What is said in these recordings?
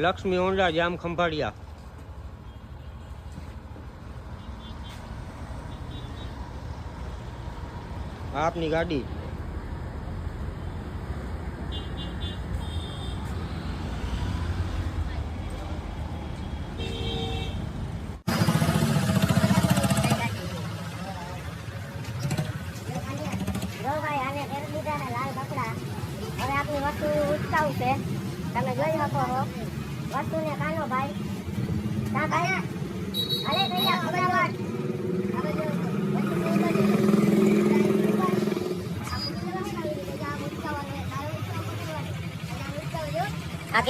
Lakshmi Honda જામ ખંભાળિયા. આપની ગાડી. વસ્તુ ઉચકાવશે તમે જોઈ શકો છો વસ્તુને કાનો ભાઈ તા ભાઈ અરે ભૈયા ખબરદાર આ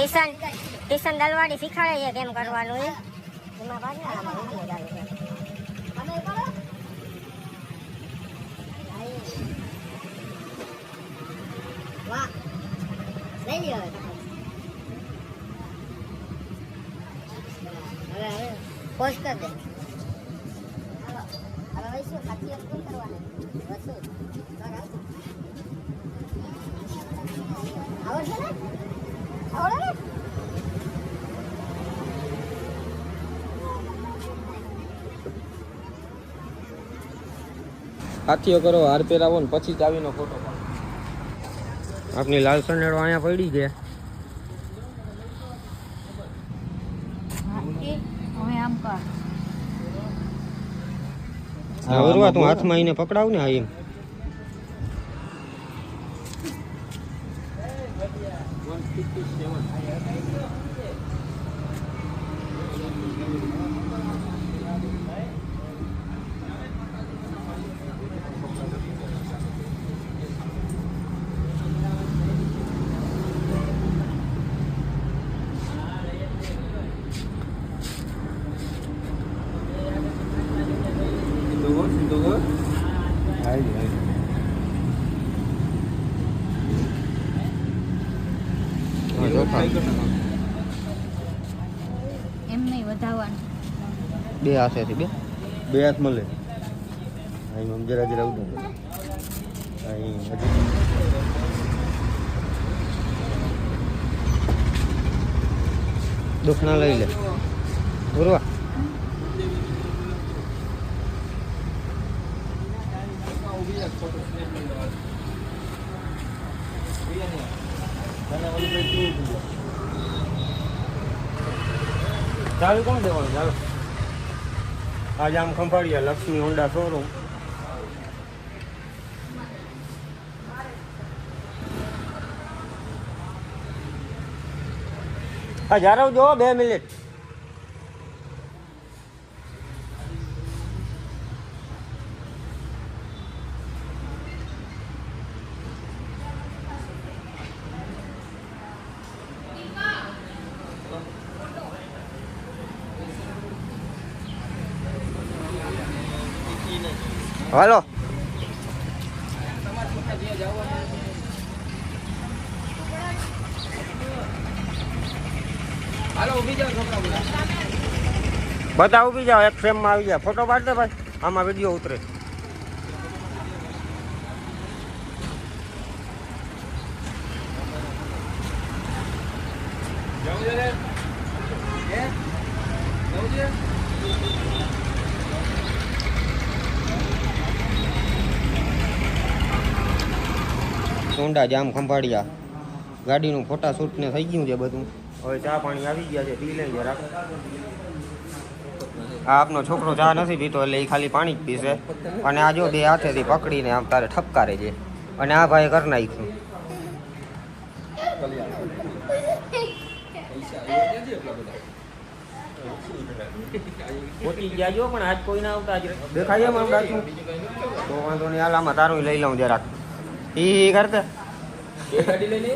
કિશન દલવાડી શીખવાડે છે કેમ કરવાનું એમાં વાહ લઈ લ્યો હવે પોસ્ટ કર દે હવે વૈશું ખાતી શું કરવાનું વસ્તુ આવડશે ને આવડે ને હાથીઓ કરો હાર પહેરાવો ને પછી ચાવીનો ફોટો આપની લાલ સનેડો અહીંયા પડી છે. હવે તું હાથમાં એને પકડાવ ને આ એમ એમ નહીં વધાવવાનું બે હાથેથી બે હાથ મળે અહીં જરા જરા ઉડે અહીં દુખણા લઈ લે પૂરવા ચાલુ કોણ દેવાનું ચાલો આજે આમ ખંભાળિયા લક્ષ્મી હોન્ડા શોરૂમ. હા જારવ જો 2 મિનિટ. હાલો બધા ઉભી જાઓ એક ફ્રેમમાં આવી જાય ફોટો પાડ દે ભાઈ આમાં વિડીયો ઉતરે. સોંડા જામ ખંભાળિયા ગાડીનું ફોટા શૂટ ને થઈ ગયું છે બધું. હવે ચા પાણી આવી ગયા છે પી લઈ જરાક. આ આપનો છોકરો ચા નથી પીતો એટલે એ ખાલી પાણી જ પીશે. અને આ જો 2 હાથેથી પકડીને આમ તારે ઠપકારે છે. અને આ ભાઈ કરી નાખ્યું. પોતી ગયા જો પણ આજ કોઈ ના આવતા દેખાય એમ આમ ડાચું તો વાંધો નહીં હાલ આમાં તારું લઈ લઉં જરાક. એ કરતે ગાડી લઈને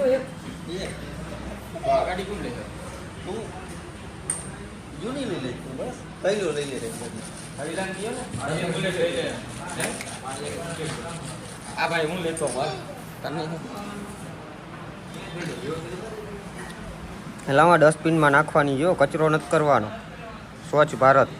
ગાડી કોણ લે તું જૂની લઈ લે બસ પહેલો લઈ લે હરિલાન કયો ને આજે બુલેટ લઈ લે આ ભાઈ હું લેતો તને લાવા ડસ્ટબિનમાં નાખવાની જો કચરો નથી કરવાનો. સ્વચ્છ ભારત.